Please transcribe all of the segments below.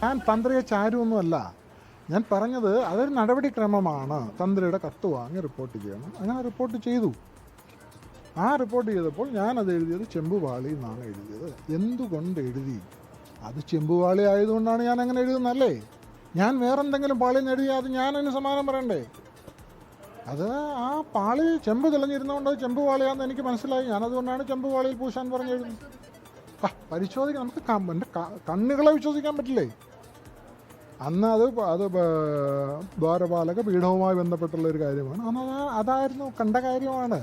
ഞാൻ തന്ത്രിയെ ചാരുമൊന്നുമല്ല. ഞാൻ പറഞ്ഞത് അതൊരു നടപടിക്രമമാണ്. തന്ത്രിയുടെ കത്ത് വാങ്ങി റിപ്പോർട്ട് ചെയ്യണം. അങ്ങനെ റിപ്പോർട്ട് ചെയ്തു. ആ റിപ്പോർട്ട് ചെയ്തപ്പോൾ ഞാനത് എഴുതിയത് ചെമ്പുപാളി എന്നാണ് എഴുതിയത്. എന്തുകൊണ്ട് എഴുതി? അത് ചെമ്പുപാളി ആയതുകൊണ്ടാണ് ഞാൻ അങ്ങനെ എഴുതുന്നല്ലേ. ഞാൻ വേറെന്തെങ്കിലും പാളിന്ന് എഴുതിയാൽ അത് ഞാനതിന് സമാനം പറയണ്ടേ? അത് ആ പാളി ചെമ്പ് തെളിഞ്ഞിരുന്നതുകൊണ്ട് അത് ചെമ്പുപാളിയാണെന്ന് എനിക്ക് മനസ്സിലായി. ഞാനതുകൊണ്ടാണ് ചെമ്പുപാളിയിൽ പൂശാൻ പറഞ്ഞെഴുതുന്നത്. പരിശോധിക്കാം. നമുക്ക് എൻ്റെ കണ്ണുകളെ വിശ്വസിക്കാൻ പറ്റില്ലേ? അന്ന് അത് ദ്വാരപാലക പീഠവുമായി ബന്ധപ്പെട്ടുള്ള ഒരു കാര്യമാണ്. അന്ന് അതായിരുന്നു, കണ്ട കാര്യമാണ്.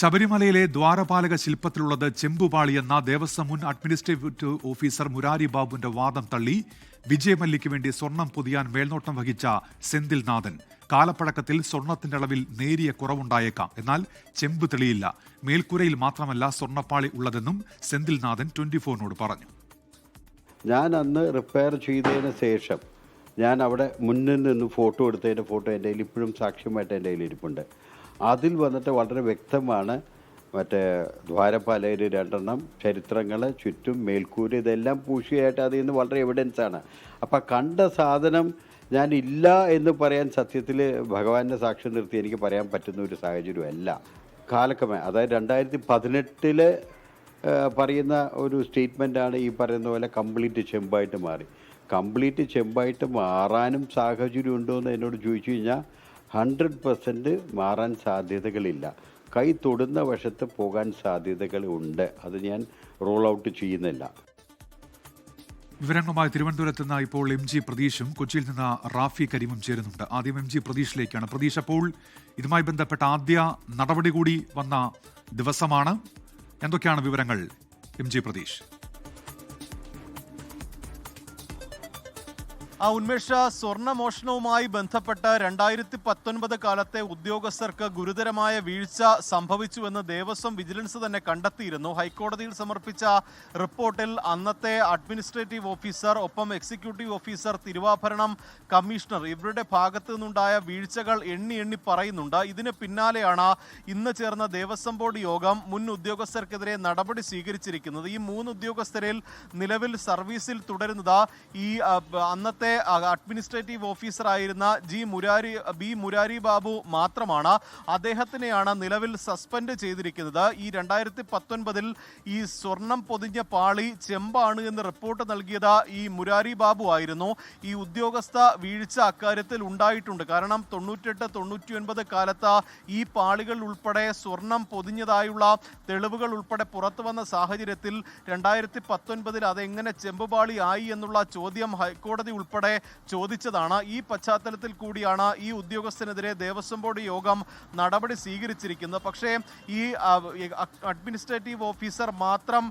ശബരിമലയിലെ ദ്വാരപാലക ശില്പത്തിലുള്ളത് ചെമ്പുപാളി എന്ന ദേവസ്വം മുൻ അഡ്മിനിസ്ട്രേറ്റീവ് ഓഫീസർ മുരാരി ബാബുവിന്റെ വാദം തള്ളി. വിജയമല്യയ്ക്ക് വേണ്ടി സ്വർണം പൊതിയാൻ മേൽനോട്ടം വഹിച്ച സെന്തിൽനാഥൻ. കാലപ്പഴക്കത്തിൽ സ്വർണത്തിന്റെ അളവിൽ നേരിയ കുറവുണ്ടായേക്കാം, എന്നാൽ ചെമ്പ് തെളിയില്ല. മേൽക്കൂരയിൽ മാത്രമല്ല സ്വർണ്ണപ്പാളി ഉള്ളതെന്നും സെന്തിൽനാഥൻ 24നോട് പറഞ്ഞു. ഞാൻ അന്ന് റിപ്പയർ ചെയ്തതിന് ശേഷം ഞാൻ അവിടെ മുന്നിൽ നിന്ന് ഫോട്ടോ എടുത്തതിൻ്റെ ഫോട്ടോ എൻ്റെ കയ്യിൽ ഇപ്പോഴും സാക്ഷ്യമായിട്ട് എൻ്റെ കയ്യിൽ ഇരിപ്പുണ്ട്. അതിൽ വന്നിട്ട് വളരെ വ്യക്തമാണ് മറ്റേ ദ്വാരപാലയിൽ 2 ചരിത്രങ്ങൾ, ചുറ്റും മേൽക്കൂര, ഇതെല്ലാം പൂശിയായിട്ട് അതിൽ നിന്ന് വളരെ എവിഡൻസാണ്. അപ്പം കണ്ട സാധനം ഞാൻ ഇല്ല എന്ന് പറയാൻ സത്യത്തിൽ ഭഗവാന്റെ സാക്ഷ്യം നിർത്തി എനിക്ക് പറയാൻ പറ്റുന്ന ഒരു സാഹചര്യമല്ല. കാലക്രമേണ, അതായത് 2018 പറയുന്ന ഒരു സ്റ്റേറ്റ്മെൻറ്റാണ് ഈ പറയുന്ന പോലെ കംപ്ലീറ്റ് ചെമ്പായിട്ട് മാറി. കംപ്ലീറ്റ് ചെമ്പായിട്ട് മാറാനും സാഹചര്യം ഉണ്ടോ എന്ന് എന്നോട് ചോദിച്ചു കഴിഞ്ഞാൽ 100% മാറാൻ സാധ്യതകളില്ല. കൈ തൊടുന്ന വശത്ത് പോകാൻ സാധ്യതകൾ ഉണ്ട്. അത് ഞാൻ റോൾ ഔട്ട് ചെയ്യുന്നില്ല. വിവരങ്ങളുമായി തിരുവനന്തപുരത്ത് നിന്ന് ഇപ്പോൾ MG പ്രതീഷും കൊച്ചിയിൽ നിന്ന് റാഫി കരീമും ചേരുന്നുണ്ട്. ആദ്യം MG പ്രതീഷിലേക്കാണ്. പ്രതീഷ്, അപ്പോൾ ഇതുമായി ബന്ധപ്പെട്ട ആദ്യ നടപടി കൂടി വന്ന ദിവസമാണ്. എന്തൊക്കെയാണ് വിവരങ്ങൾ MG പ്രതീഷ്? ഉന്മേഷ, സ്വർണ്ണമോഷണവുമായി ബന്ധപ്പെട്ട് 2019 കാലത്തെ ഉദ്യോഗസ്ഥർക്ക് ഗുരുതരമായ വീഴ്ച സംഭവിച്ചുവെന്ന് ദേവസ്വം വിജിലൻസ് തന്നെ കണ്ടെത്തിയിരുന്നു. ഹൈക്കോടതിയിൽ സമർപ്പിച്ച റിപ്പോർട്ടിൽ അന്നത്തെ അഡ്മിനിസ്ട്രേറ്റീവ് ഓഫീസർ, ഒപ്പം എക്സിക്യൂട്ടീവ് ഓഫീസർ, തിരുവാഭരണം കമ്മീഷണർ, ഇവരുടെ ഭാഗത്തു നിന്നുണ്ടായ വീഴ്ചകൾ എണ്ണി പറയുന്നുണ്ട്. ഇതിന് പിന്നാലെയാണ് ഇന്ന് ചേർന്ന ദേവസ്വം ബോർഡ് യോഗം മുൻ ഉദ്യോഗസ്ഥർക്കെതിരെ നടപടി സ്വീകരിച്ചിരിക്കുന്നത്. ഈ 3 ഉദ്യോഗസ്ഥരിൽ നിലവിൽ സർവീസിൽ തുടരുന്നത് ഈ അന്നത്തെ അഡ്മിനിസ്ട്രേറ്റീവ് ഓഫീസർ ആയിരുന്ന ബി മുരാരി ബാബു മാത്രമാണ്. അദ്ദേഹത്തിനെയാണ് നിലവിൽ സസ്പെൻഡ് ചെയ്തിരിക്കുന്നത്. ഈ 2019 ഈ സ്വർണം പൊതിഞ്ഞ പാളി ചെമ്പാണ് എന്ന് റിപ്പോർട്ട് നൽകിയത് ഈ മുരാരി ബാബു ആയിരുന്നു. ഈ ഉദ്യോഗസ്ഥ വീഴ്ച അക്കാര്യത്തിൽ ഉണ്ടായിട്ടുണ്ട്. കാരണം 98-99 കാലത്ത് ഈ പാളികൾ ഉൾപ്പെടെ സ്വർണം പൊതിഞ്ഞതായുള്ള തെളിവുകൾ ഉൾപ്പെടെ പുറത്തു വന്ന സാഹചര്യത്തിൽ 2019 അതെങ്ങനെ ചെമ്പുപാളി ആയി എന്നുള്ള ചോദ്യം ഹൈക്കോടതി ഉൾപ്പെടെ ചോദിച്ചതാണ്. ഈ പശ്ചാത്തലത്തിൽ കൂടിയാണ് ഈ ഉദ്യോഗസ്ഥനെതിരെ ദേവസ്വം ബോർഡ് യോഗം നടപടി സ്വീകരിച്ചിരിക്കുന്നത്. പക്ഷേ ഈ അഡ്മിനിസ്ട്രേറ്റീവ് ഓഫീസർ മാത്രം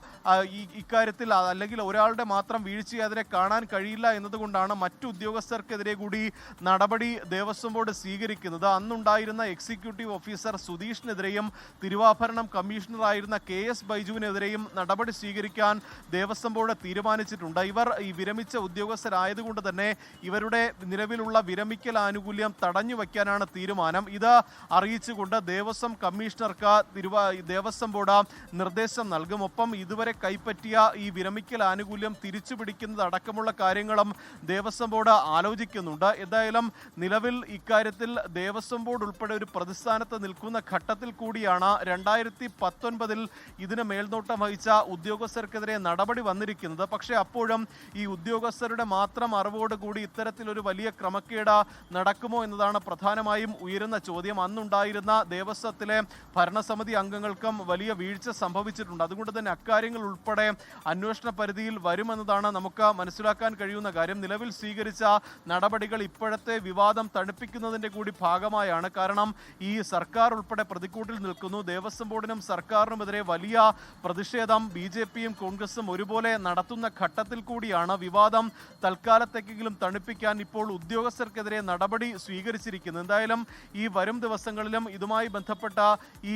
ഇക്കാര്യത്തിൽ, അല്ലെങ്കിൽ ഒരാളുടെ മാത്രം വീഴ്ചയെ അതിനെ കാണാൻ കഴിയില്ല എന്നതുകൊണ്ടാണ് മറ്റു ഉദ്യോഗസ്ഥർക്കെതിരെ കൂടി നടപടി ദേവസ്വം ബോർഡ് സ്വീകരിക്കുന്നത്. അന്നുണ്ടായിരുന്ന എക്സിക്യൂട്ടീവ് ഓഫീസർ സുധീഷിനെതിരെയും തിരുവാഭരണം കമ്മീഷണറായിരുന്ന KS ബൈജുവിനെതിരെയും നടപടി സ്വീകരിക്കാൻ ദേവസ്വം ബോർഡ് തീരുമാനിച്ചിട്ടുണ്ട്. ഇവർ ഈ വിരമിച്ച ഉദ്യോഗസ്ഥരായതുകൊണ്ട് തന്നെ ഇവരുടെ നിലവിലുള്ള വിരമിക്കൽ ആനുകൂല്യം തടഞ്ഞു വയ്ക്കാനാണ് തീരുമാനം. ഇത് അറിയിച്ചുകൊണ്ട് ദേവസ്വം കമ്മീഷണർക്ക് ദേവസ്വം ബോർഡ് നിർദ്ദേശം നൽകും. ഒപ്പം ഇതുവരെ കൈപ്പറ്റിയ ഈ വിരമിക്കൽ ആനുകൂല്യം തിരിച്ചു പിടിക്കുന്നത് അടക്കമുള്ള കാര്യങ്ങളും ദേവസ്വം ബോർഡ് ആലോചിക്കുന്നുണ്ട്. എന്തായാലും നിലവിൽ ഇക്കാര്യത്തിൽ ദേവസ്വം ബോർഡ് ഉൾപ്പെടെ ഒരു പ്രതിസ്ഥാനത്ത് നിൽക്കുന്ന ഘട്ടത്തിൽ കൂടിയാണ് 2019 ഇതിന് മേൽനോട്ടം വഹിച്ച ഉദ്യോഗസ്ഥർക്കെതിരെ നടപടി വന്നിരിക്കുന്നത്. പക്ഷേ അപ്പോഴും ഈ ഉദ്യോഗസ്ഥരുടെ മാത്രം അറിവോടുകൂടി ഇത്തരത്തിലൊരു വലിയ ക്രമക്കേട് നടക്കുമോ എന്നതാണ് പ്രധാനമായും ഉയരുന്ന ചോദ്യം. അന്നുണ്ടായിരുന്ന ദേവസ്വത്തിലെ ഭരണസമിതി അംഗങ്ങൾക്കും വലിയ വീഴ്ച സംഭവിച്ചിട്ടുണ്ട്. അതുകൊണ്ട് തന്നെ അക്കാര്യങ്ങൾ ഉൾപ്പെടെ അന്വേഷണ പരിധിയിൽ വരുമെന്നതാണ് നമുക്ക് മനസ്സിലാക്കാൻ കഴിയുന്ന കാര്യം. നിലവിൽ സ്വീകരിച്ച നടപടികൾ ഇപ്പോഴത്തെ വിവാദം തണുപ്പിക്കുന്നതിൻ്റെ കൂടി ഭാഗമായാണ്. കാരണം ഈ സർക്കാർ ഉൾപ്പെടെ പ്രതിക്കൂട്ടിൽ നിൽക്കുന്നു. ദേവസ്വം ബോർഡിനും സർക്കാരിനുമെതിരെ വലിയ പ്രതിഷേധം BJPയും കോൺഗ്രസും ഒരുപോലെ നടത്തുന്ന ഘട്ടത്തിൽ കൂടിയാണ് വിവാദം തൽക്കാലത്തേക്കെങ്കിലും തണുപ്പിക്കാൻ ഇപ്പോൾ ഉദ്യോഗസ്ഥർക്കെതിരെ നടപടി സ്വീകരിച്ചിരിക്കുന്നത്. എന്തായാലും ഈ വരും ദിവസങ്ങളിലും ഇതുമായി ബന്ധപ്പെട്ട ഈ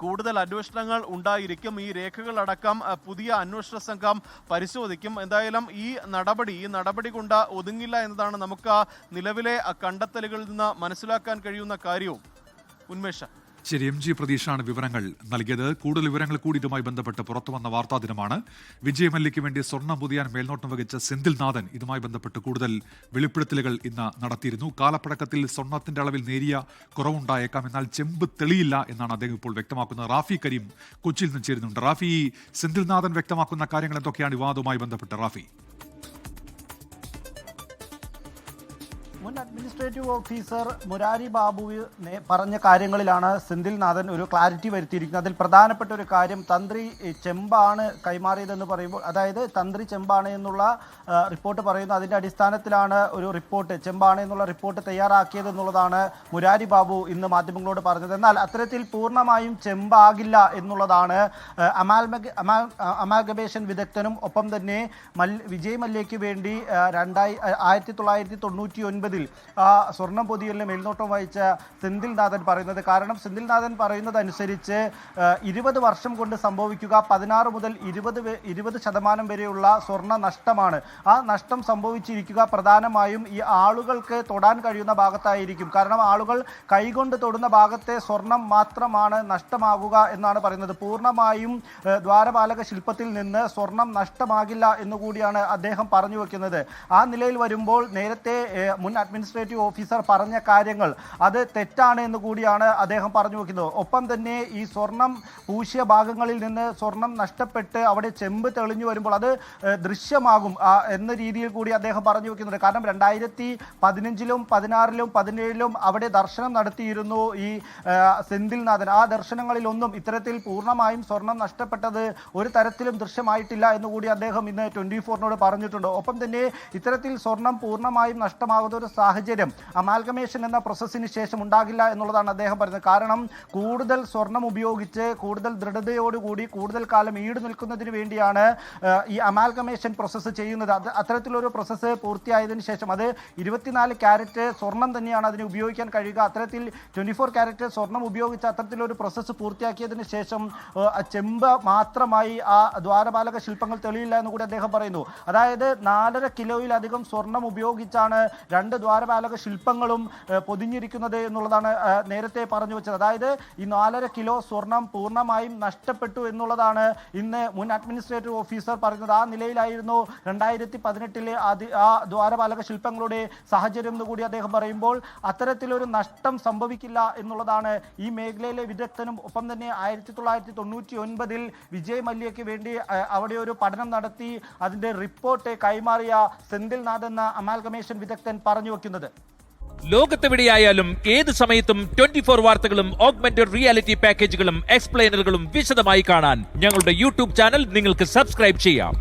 കൂടുതൽ അന്വേഷണങ്ങൾ ഉണ്ടായിരിക്കും. ഈ രേഖകളടക്കം പുതിയ അന്വേഷണ സംഘം പരിശോധിക്കും. എന്തായാലും ഈ നടപടി കൊണ്ട് ഒതുങ്ങില്ല എന്നതാണ് നമുക്ക് നിലവിലെ കണ്ടെത്തലുകളിൽ നിന്ന് മനസ്സിലാക്കാൻ കഴിയുന്ന കാര്യവും. ഉന്മേഷ, ശരി, MG പ്രതീഷാണ് വിവരങ്ങൾ നൽകിയത്. കൂടുതൽ വിവരങ്ങൾ കൂടി ഇതുമായി ബന്ധപ്പെട്ട് പുറത്തു വന്ന വാർത്താ ദിനമാണ്. വിജയ് മല്യയ്ക്ക് വേണ്ടി സ്വർണ്ണം പൊതിയാൻ മേൽനോട്ടം വഹിച്ച സെന്തിൽനാഥൻ ഇതുമായി ബന്ധപ്പെട്ട് കൂടുതൽ വെളിപ്പെടുത്തലുകൾ ഇന്ന് നടത്തിയിരുന്നു. കാലപ്പഴക്കത്തിൽ സ്വർണ്ണത്തിന്റെ അളവിൽ നേരിയ കുറവുണ്ടായേക്കാം, എന്നാൽ ചെമ്പ് തെളിയില്ല എന്നാണ് അദ്ദേഹം ഇപ്പോൾ വ്യക്തമാക്കുന്നത്. റാഫി കരീം കൊച്ചിയിൽ നിന്ന് ചേരുന്നുണ്ട്. റാഫി, സെന്തിൽനാഥൻ വ്യക്തമാക്കുന്ന കാര്യങ്ങൾ എന്തൊക്കെയാണ് വിവാദവുമായി ബന്ധപ്പെട്ട്? റാഫി, മുൻ അഡ്മിനിസ്ട്രേറ്റീവ് ഓഫീസർ മുരാരി ബാബു പറഞ്ഞ കാര്യങ്ങളിലാണ് സെന്തിൽനാഥൻ ഒരു ക്ലാരിറ്റി വരുത്തിയിരിക്കുന്നത്. അതിൽ പ്രധാനപ്പെട്ട ഒരു കാര്യം, തന്ത്രി ചെമ്പാണ് കൈമാറിയതെന്ന് പറയുമ്പോൾ, അതായത് തന്ത്രി ചെമ്പാണ് എന്നുള്ള റിപ്പോർട്ട് പറയുന്നു. അതിൻ്റെ അടിസ്ഥാനത്തിലാണ് ഒരു റിപ്പോർട്ട്, ചെമ്പാണ് എന്നുള്ള റിപ്പോർട്ട് തയ്യാറാക്കിയതെന്നുള്ളതാണ് മുരാരി ബാബു ഇന്ന് മാധ്യമങ്ങളോട് പറഞ്ഞത്. എന്നാൽ അത്തരത്തിൽ പൂർണ്ണമായും ചെമ്പാകില്ല എന്നുള്ളതാണ് അമാൽഗമേഷൻ വിദഗ്ധനും ഒപ്പം തന്നെ വിജയ് മല്യയ്ക്ക് വേണ്ടി 1999 സ്വർണം പൊതിയലിന് മേൽനോട്ടം വഹിച്ച സെന്തിൽനാഥൻ പറയുന്നത്. കാരണം സെന്തിൽനാഥൻ പറയുന്നതനുസരിച്ച് 20 വർഷം കൊണ്ട് സംഭവിക്കുക 16 മുതൽ 20% വരെയുള്ള സ്വർണ്ണ നഷ്ടമാണ്. ആ നഷ്ടം സംഭവിച്ചിരിക്കുക പ്രധാനമായും ഈ ആളുകൾക്ക് തൊടാൻ കഴിയുന്ന ഭാഗത്തായിരിക്കും. കാരണം ആളുകൾ കൈകൊണ്ട് തൊടുന്ന ഭാഗത്തെ സ്വർണം മാത്രമാണ് നഷ്ടമാകുക എന്നാണ് പറയുന്നത്. പൂർണ്ണമായും ദ്വാരപാലക ശില്പത്തിൽ നിന്ന് സ്വർണം നഷ്ടമാകില്ല എന്നുകൂടിയാണ് അദ്ദേഹം പറഞ്ഞു വെക്കുന്നത്. ആ നിലയിൽ വരുമ്പോൾ നേരത്തെ മുൻ അഡ്മിനിസ്ട്രേറ്റീവ് ഓഫീസർ പറഞ്ഞ കാര്യങ്ങൾ അത് തെറ്റാണ് എന്ന് കൂടിയാണ് അദ്ദേഹം പറഞ്ഞു വെക്കുന്നത്. ഒപ്പം തന്നെ ഈ സ്വർണം പൂശിയ ഭാഗങ്ങളിൽ നിന്ന് സ്വർണം നഷ്ടപ്പെട്ട് അവിടെ ചെമ്പ് തെളിഞ്ഞു വരുമ്പോൾ അത് ദൃശ്യമാകും എന്ന രീതിയിൽ കൂടി അദ്ദേഹം പറഞ്ഞു വെക്കുന്നുണ്ട്. കാരണം 2015-ലും 16-ലും 17-ലും അവിടെ ദർശനം നടത്തിയിരുന്നു ഈ സെന്തിൽനാഥൻ. ആ ദർശനങ്ങളിലൊന്നും ഇത്തരത്തിൽ പൂർണ്ണമായും സ്വർണം നഷ്ടപ്പെട്ടത് ഒരു തരത്തിലും ദൃശ്യമായിട്ടില്ല എന്നുകൂടി അദ്ദേഹം ഇന്ന് 24-നോട് പറഞ്ഞിട്ടുണ്ട്. ഒപ്പം തന്നെ ഇത്തരത്തിൽ സ്വർണം പൂർണ്ണമായും നഷ്ടമാകുന്ന ഒരു സാഹചര്യം അമാൽഗമേഷൻ എന്ന പ്രോസസ്സിന് ശേഷം ഉണ്ടാകില്ല എന്നുള്ളതാണ് അദ്ദേഹം പറയുന്നത്. കാരണം കൂടുതൽ സ്വർണം ഉപയോഗിച്ച് കൂടുതൽ ദൃഢതയോടുകൂടി കൂടുതൽ കാലം ഈട് നിൽക്കുന്നതിന് വേണ്ടിയാണ് ഈ അമാൽഗമേഷൻ പ്രോസസ്സ് ചെയ്യുന്നത്. അത്തരത്തിലൊരു പ്രോസസ്സ് പൂർത്തിയായതിനു ശേഷം അത് 24 ക്യാരറ്റ് സ്വർണം തന്നെയാണ് അതിന് ഉപയോഗിക്കാൻ കഴിയുക. അത്തരത്തിൽ 24 ക്യാരറ്റ് സ്വർണം ഉപയോഗിച്ച് അത്തരത്തിലൊരു പ്രോസസ്സ് പൂർത്തിയാക്കിയതിന് ശേഷം ചെമ്പ് മാത്രമായി ആ ദ്വാരപാലക ശില്പങ്ങൾ തെളിയില്ല എന്ന് കൂടി അദ്ദേഹം പറയുന്നു. അതായത് 4.5 കിലോയിലധികം സ്വർണം ഉപയോഗിച്ചാണ് 2 ദ്വാരപാലക ശില്പങ്ങളും പൊതിഞ്ഞിരിക്കുന്നത് എന്നുള്ളതാണ് നേരത്തെ പറഞ്ഞു വെച്ചത്. അതായത് ഈ 4.5 കിലോ സ്വർണം പൂർണ്ണമായും നഷ്ടപ്പെട്ടു എന്നുള്ളതാണ് ഇന്ന് മുൻ അഡ്മിനിസ്ട്രേറ്റീവ് ഓഫീസർ പറയുന്നത്. ആ നിലയിലായിരുന്നു 2018-ലെ ആ ദ്വാരപാലക ശില്പങ്ങളുടെ സാഹചര്യം എന്ന് കൂടി അദ്ദേഹം പറയുമ്പോൾ അത്തരത്തിലൊരു നഷ്ടം സംഭവിക്കില്ല എന്നുള്ളതാണ് ഈ മേഖലയിലെ വിദഗ്ധനും ഒപ്പം തന്നെ 1999-ൽ വിജയ് മല്യയ്ക്ക് വേണ്ടി അവിടെ ഒരു പഠനം നടത്തി അതിൻ്റെ റിപ്പോർട്ട് കൈമാറിയ സെന്തിൽനാഥ് എന്ന അമാൽഗമേഷൻ വിദഗ്ധൻ പറഞ്ഞു വെക്കുന്നത്. ലോകത്തെവിടെയായാലും ഏത് സമയത്തും 24 വാർത്തകളും ഓഗ്മെന്റഡ് റിയാലിറ്റി പാക്കേജുകളും എക്സ്പ്ലെയിനറുകളും വിശദമായി കാണാൻ ഞങ്ങളുടെ യൂട്യൂബ് ചാനൽ നിങ്ങൾക്ക് സബ്സ്ക്രൈബ് ചെയ്യാം.